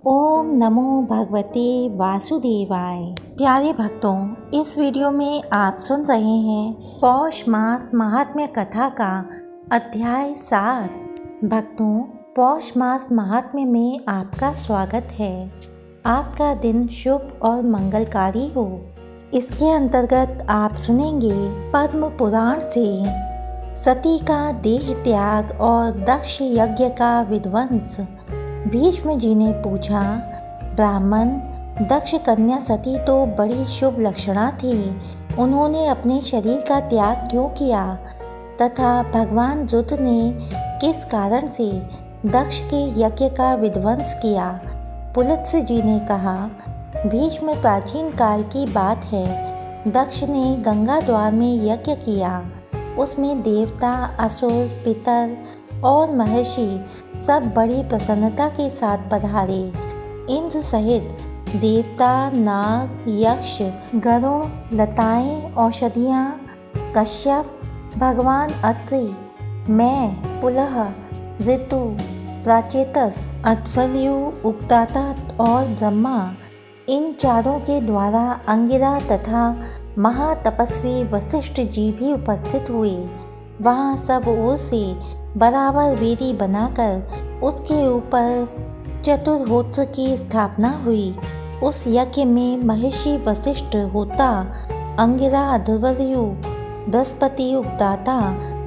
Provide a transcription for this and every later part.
ओम नमो भगवते वासुदेवाय। प्यारे भक्तों, इस वीडियो में आप सुन रहे हैं पौष मास महात्म्य कथा का अध्याय 7। भक्तों, पौष मास महात्म्य में आपका स्वागत है। आपका दिन शुभ और मंगलकारी हो। इसके अंतर्गत आप सुनेंगे पद्म पुराण से सती का देह त्याग और दक्ष यज्ञ का विध्वंस। भीष्म जी ने पूछा, ब्राह्मण, दक्ष कन्या सती तो बड़ी शुभ लक्षणा थी, उन्होंने अपने शरीर का त्याग क्यों किया तथा भगवान रुद्र ने किस कारण से दक्ष के यज्ञ का विध्वंस किया। पुलत्स्य जी ने कहा, भीष्म, प्राचीन काल की बात है। दक्ष ने गंगा द्वार में यज्ञ किया। उसमें देवता, असुर, पितर और महर्षि सब बड़ी प्रसन्नता के साथ पधारे। इंद्र सहित देवता, नाग, यक्ष, गरुड़, लताएं, औषधियाँ, कश्यप, भगवान अत्रि, मैं, पुलह, ऋतु, प्राचेतस, अध्वर्यु, उगदाता और ब्रह्मा, इन चारों के द्वारा अंगिरा तथा महातपस्वी वशिष्ठ जी भी उपस्थित हुए। वहाँ सब ओर से बराबर वेदी बनाकर उसके ऊपर चतुर्होत्र की स्थापना हुई। उस यज्ञ में महर्षि वशिष्ठ, होता, अंगिरा, अध्वर्यु, बृहस्पति, उगदाता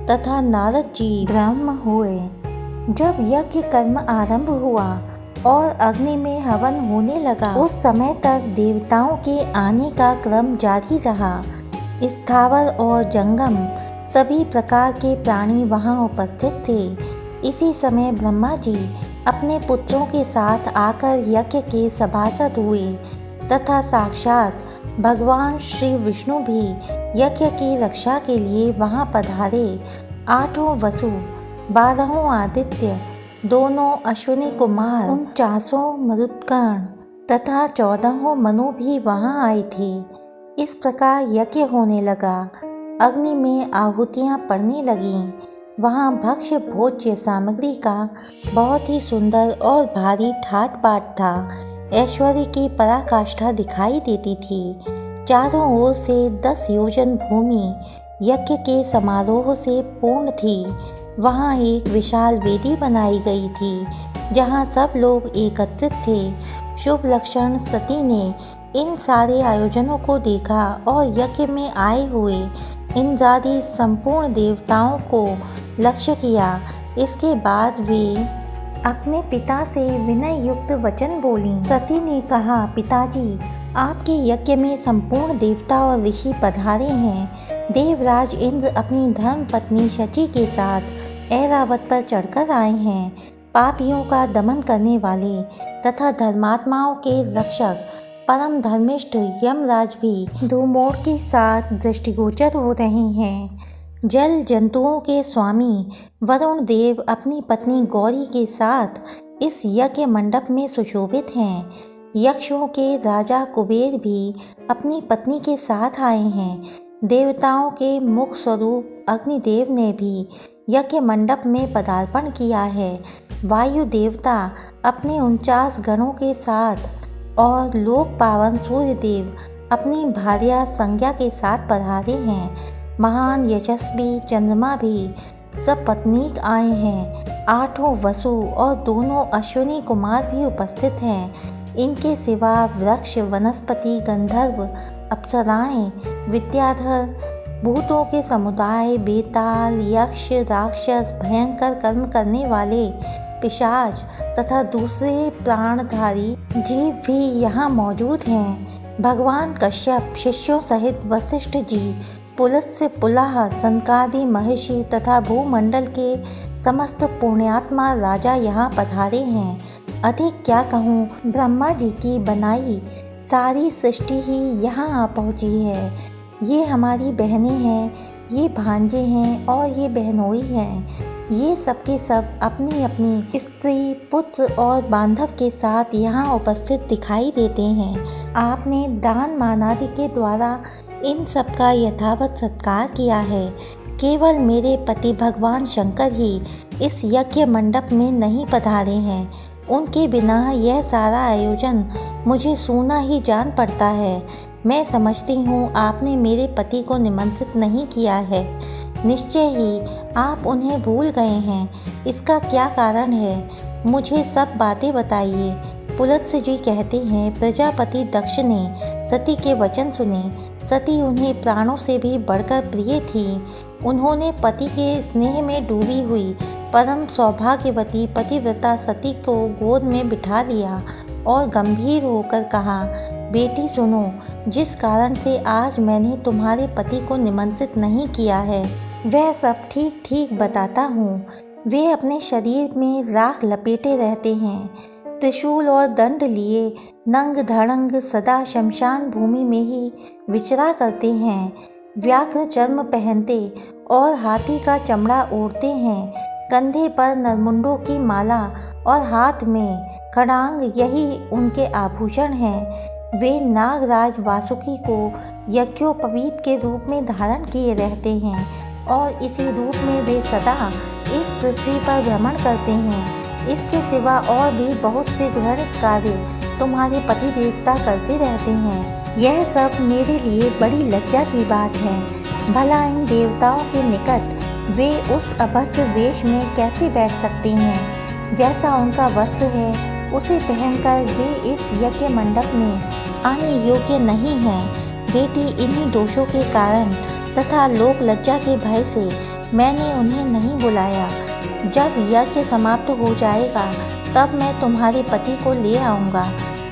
तथा नारद जी ब्रह्म हुए। जब यज्ञ कर्म आरंभ हुआ और अग्नि में हवन होने लगा, उस समय तक देवताओं के आने का क्रम जारी रहा। स्थावर और जंगम सभी प्रकार के प्राणी वहां उपस्थित थे। इसी समय ब्रह्मा जी अपने पुत्रों के साथ आकर यज्ञ के सभासद हुए तथा साक्षात भगवान श्री विष्णु भी यज्ञ की रक्षा के लिए वहां पधारे। 8 वसु, 12 आदित्य, 2 अश्विनी कुमार, 49 मरुत्कर्ण तथा 14 मनु भी वहां आए थे। इस प्रकार यज्ञ होने लगा। अग्नि में आहुतियाँ पड़ने लगीं। वहाँ भक्ष्य भोज्य सामग्री का बहुत ही सुंदर और भारी ठाट बाट था। ऐश्वर्य की पराकाष्ठा दिखाई देती थी। चारों ओर से 10 योजन भूमि यज्ञ के समारोह से पूर्ण थी। वहाँ एक विशाल वेदी बनाई गई थी जहाँ सब लोग एकत्रित थे। शुभ लक्षण सती ने इन सारे आयोजनों को देखा और यज्ञ में आए हुए इंद्रादि संपूर्ण देवताओं को लक्ष्य किया। इसके बाद वे अपने पिता से विनय युक्त वचन बोली। सती ने कहा, पिताजी, आपके यज्ञ में संपूर्ण देवता और ऋषि पधारे हैं। देवराज इंद्र अपनी धर्म पत्नी शची के साथ ऐरावत पर चढ़कर आए हैं। पापियों का दमन करने वाले तथा धर्मात्माओं के रक्षक परम धर्मिष्ठ यमराज भी धूमोड़ के साथ दृष्टिगोचर हो रहे हैं। जल जंतुओं के स्वामी वरुण देव अपनी पत्नी गौरी के साथ इस यज्ञ मंडप में सुशोभित हैं। यक्षों के राजा कुबेर भी अपनी पत्नी के साथ आए हैं। देवताओं के मुख स्वरूप अग्निदेव ने भी यज्ञ मंडप में पदार्पण किया है। वायु देवता अपने 49 गणों के साथ और लोक पावन सूर्यदेव अपनी भार्या संज्ञा के साथ पधारे हैं। महान यशस्वी चंद्रमा भी सब पत्नीक आए हैं। 8 वसु और 2 अश्विनी कुमार भी उपस्थित हैं। इनके सिवा वृक्ष, वनस्पति, गंधर्व, अप्सराएं, विद्याधर, भूतों के समुदाय, बेताल, यक्ष, राक्षस, भयंकर कर्म करने वाले पिशाच तथा दूसरे प्राणधारी जीव भी यहाँ मौजूद हैं। भगवान कश्यप शिष्यों सहित वशिष्ठ जी, पुलत्स्य, पुलह, सनकादि महर्षि तथा भूमंडल के समस्त पुण्यात्मा राजा यहाँ पधारे हैं। अधिक क्या कहूँ, ब्रह्मा जी की बनाई सारी सृष्टि ही यहाँ आ पहुँची है। ये हमारी बहनें हैं, ये भांजे हैं और ये बहनोई हैं। ये सबके सब अपनी अपनी स्त्री, पुत्र और बांधव के साथ यहाँ उपस्थित दिखाई देते हैं। आपने दान मान आदि के द्वारा इन सब का यथावत सत्कार किया है। केवल मेरे पति भगवान शंकर ही इस यज्ञ मंडप में नहीं पधारे हैं। उनके बिना यह सारा आयोजन मुझे सूना ही जान पड़ता है। मैं समझती हूँ आपने मेरे पति को निमंत्रित नहीं किया है। निश्चय ही आप उन्हें भूल गए हैं। इसका क्या कारण है? मुझे सब बातें बताइए। पुलत्स्य जी कहते हैं, प्रजापति दक्ष ने सती के वचन सुने। सती उन्हें प्राणों से भी बढ़कर प्रिय थी। उन्होंने पति के स्नेह में डूबी हुई परम सौभाग्यवती पतिव्रता सती को गोद में बिठा लिया और गंभीर होकर कहा, बेटी सुनो, जिस कारण से आज मैंने तुम्हारे पति को निमंत्रित नहीं किया है वह सब ठीक ठीक बताता हूँ। वे अपने शरीर में राख लपेटे रहते हैं, त्रिशूल और दंड लिए नंग धड़ंग सदा शमशान भूमि में ही विचरा करते हैं। व्याघ्र चर्म पहनते और हाथी का चमड़ा ओढ़ते हैं। कंधे पर नरमुंडों की माला और हाथ में खड़ांग, यही उनके आभूषण हैं। वे नागराज वासुकी को यज्ञोपवीत के रूप में धारण किए रहते हैं और इसी रूप में वे सदा इस पृथ्वी पर भ्रमण करते हैं। इसके सिवा और भी बहुत से घृणित कार्य तुम्हारे पति देवता करते रहते हैं। यह सब मेरे लिए बड़ी लज्जा की बात है। भला इन देवताओं के निकट वे उस अभद्र वेश में कैसे बैठ सकते हैं? जैसा उनका वस्त्र है उसे पहनकर वे इस यज्ञ मंडप में आने योग्य नहीं हैं। बेटी, इन्हीं दोषों के कारण तथा लोक लज्जा के भय से मैंने उन्हें नहीं बुलाया। जब यज्ञ समाप्त हो जाएगा तब मैं तुम्हारे पति को ले आऊँगा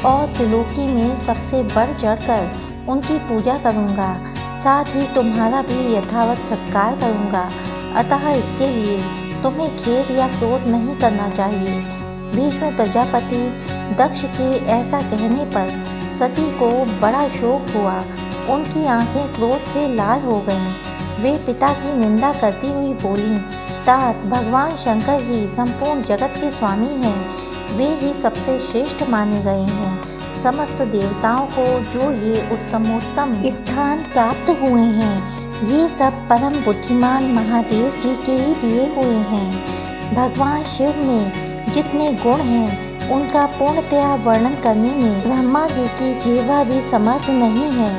और त्रिलोकी में सबसे बढ़ चढ़कर उनकी पूजा करूँगा। साथ ही तुम्हारा भी यथावत सत्कार करूँगा। अतः इसके लिए तुम्हें खेद या क्रोध नहीं करना चाहिए। भीष्म प्रजापति दक्ष के ऐसा कहने पर सती को बड़ा शोक हुआ। उनकी आंखें क्रोध से लाल हो गईं। वे पिता की निंदा करती हुई बोलीं, तात, भगवान शंकर ही संपूर्ण जगत के स्वामी हैं। वे ही सबसे श्रेष्ठ माने गए हैं। समस्त देवताओं को जो ये उत्तमोत्तम स्थान प्राप्त हुए हैं, ये सब परम बुद्धिमान महादेव जी के ही दिए हुए हैं। भगवान शिव में जितने गुण हैं उनका पूर्णतया वर्णन करने में ब्रह्मा जी की जीवा भी समर्थ नहीं है।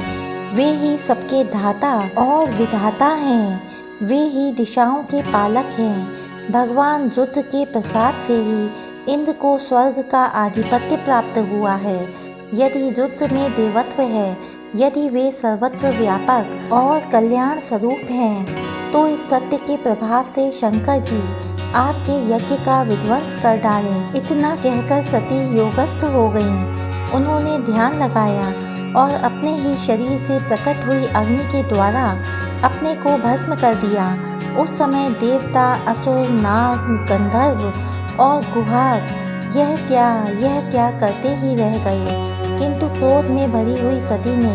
वे ही सबके धाता और विधाता हैं। वे ही दिशाओं के पालक हैं। भगवान रुद्र के प्रसाद से ही इंद्र को स्वर्ग का आधिपत्य प्राप्त हुआ है। यदि रुद्र में देवत्व है, यदि वे सर्वत्र व्यापक और कल्याण स्वरूप हैं, तो इस सत्य के प्रभाव से शंकर जी आपके यज्ञ का विध्वंस कर डालें। इतना कहकर सती योगस्थ हो गईं। उन्होंने ध्यान लगाया और अपने ही शरीर से प्रकट हुई अग्नि के द्वारा अपने को भस्म कर दिया। उस समय देवता, असुर, नाग, गंधर्व और गुहार यह क्या करते ही रह गए। किंतु क्रोध में भरी हुई सती ने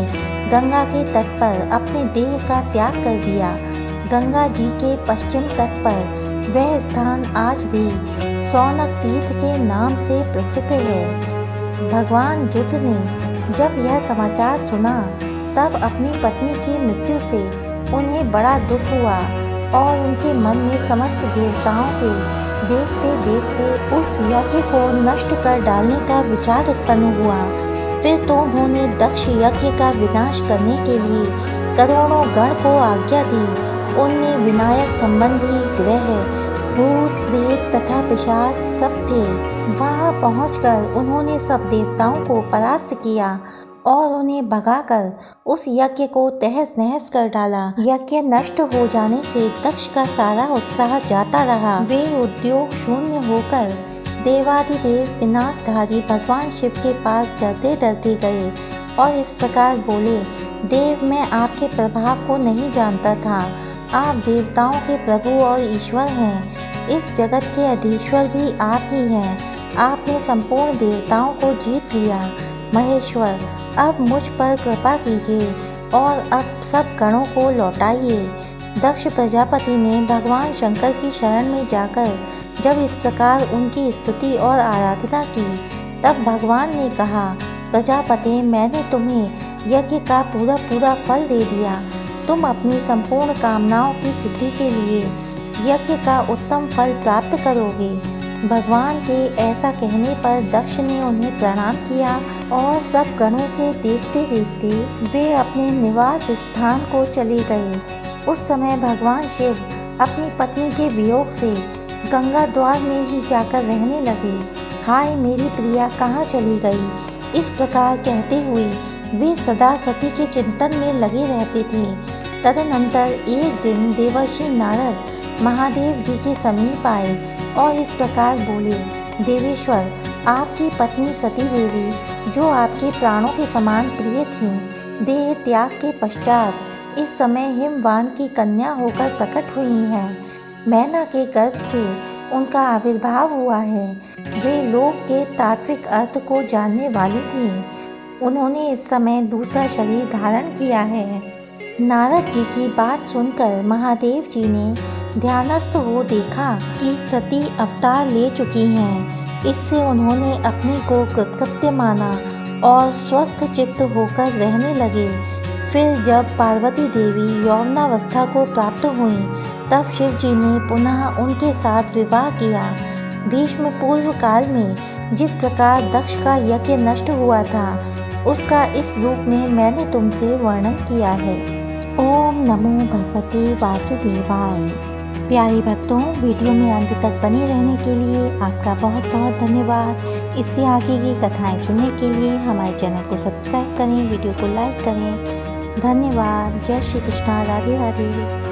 गंगा के तट पर अपने देह का त्याग कर दिया। गंगा जी के पश्चिम तट पर वह स्थान आज भी सौनक तीर्थ के नाम से प्रसिद्ध है। भगवान रुद्र ने जब यह समाचार सुना तब अपनी पत्नी की मृत्यु से उन्हें बड़ा दुख हुआ और उनके मन में समस्त देवताओं के देखते देखते उस यज्ञ को नष्ट कर डालने का विचार उत्पन्न हुआ। फिर तो उन्होंने दक्ष यज्ञ का विनाश करने के लिए करोड़ों गण को आज्ञा दी। उनमें विनायक संबंधी ग्रह, भूत, प्रेत तथा पिशाच सब थे। वहां पहुंचकर उन्होंने सब देवताओं को परास्त किया और उन्हें भगाकर उस यज्ञ को तहस नहस कर डाला। यज्ञ नष्ट हो जाने से दक्ष का सारा उत्साह जाता रहा। वे उद्योग शून्य होकर देवाधिदेव पिनाकधारी भगवान शिव के पास डरते डरते गए और इस प्रकार बोले, देव, मैं आपके प्रभाव को नहीं जानता था। आप देवताओं के प्रभु और ईश्वर हैं। इस जगत के अधीश्वर भी आप ही हैं। आपने संपूर्ण देवताओं को जीत लिया। महेश्वर, अब मुझ पर कृपा कीजिए और अब सब गणों को लौटाइए। दक्ष प्रजापति ने भगवान शंकर की शरण में जाकर जब इस प्रकार उनकी स्तुति और आराधना की तब भगवान ने कहा, प्रजापति, मैंने तुम्हें यज्ञ का पूरा फल दे दिया। तुम अपनी संपूर्ण कामनाओं की सिद्धि के लिए यज्ञ का उत्तम फल प्राप्त करोगे। भगवान के ऐसा कहने पर दक्ष ने उन्हें प्रणाम किया और सब गणों के देखते देखते वे अपने निवास स्थान को चले गए। उस समय भगवान शिव अपनी पत्नी के वियोग से गंगा द्वार में ही जाकर रहने लगे। हाय मेरी प्रिया कहाँ चली गई, इस प्रकार कहते हुए वे सदा सती के चिंतन में लगे रहते थे। तदनंतर एक दिन देवर्षि नारद महादेव जी के समीप आए और इस प्रकार बोले, देवेश्वर, आपकी पत्नी सती देवी जो आपके प्राणों के समान प्रिय थीं, देह त्याग के पश्चात इस समय हिमवान की कन्या होकर प्रकट हुई हैं। मैना के गर्भ से उनका आविर्भाव हुआ है। वे लोक के तात्विक अर्थ को जानने वाली थीं। उन्होंने इस समय दूसरा शरीर धारण किया है। नारद जी की बात सुनकर महादेव जी ने ध्यानस्थ हो देखा कि सती अवतार ले चुकी हैं। इससे उन्होंने अपने को कृतकृत्य माना और स्वस्थ चित्त होकर रहने लगे। फिर जब पार्वती देवी यौवनावस्था को प्राप्त हुई तब शिव जी ने पुनः उनके साथ विवाह किया। भीष्म पूर्व काल में जिस प्रकार दक्ष का यज्ञ नष्ट हुआ था उसका इस रूप में मैंने तुमसे वर्णन किया है। ओम नमो भगवते वासुदेवाय। प्यारे भक्तों, वीडियो में अंत तक बने रहने के लिए आपका बहुत बहुत धन्यवाद। इससे आगे की कथाएं सुनने के लिए हमारे चैनल को सब्सक्राइब करें, वीडियो को लाइक करें। धन्यवाद। जय श्री कृष्णा। राधे राधे।